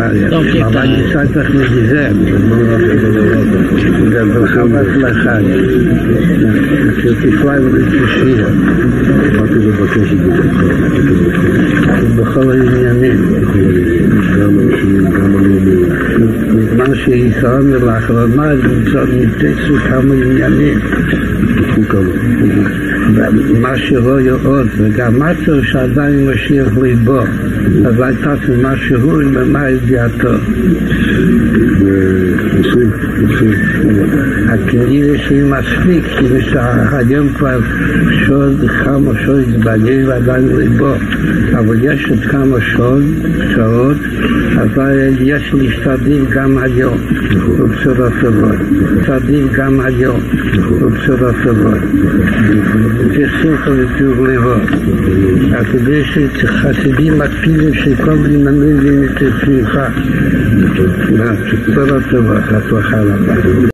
אבל נמצא צריך להיזהר, זה ברכה והצלחה, שתפלא ותשאיר, בכל העניינים, בזמן שישראל לאחרונה נתפסו כמה עניינים, מה שרואה עוד, וגם מצר שעדיין משיח ליבו, אז הייתה מה שהוא ומה ידיעתו. הכנראה שהיא מספיק, כאילו שהיום כבר כמה שעות בגלל ועדיין ליבו, אבל יש עוד כמה שעות, אז יש להשתדל גם היום, ובשורות טובות. להשתדל גם היום, ובשורות טובות. ושמחה וטוב לבוא. כדי שחסידים מקפידים שכל דמנים ומתת שמחה. בשורות טובות, הצלחה רבה.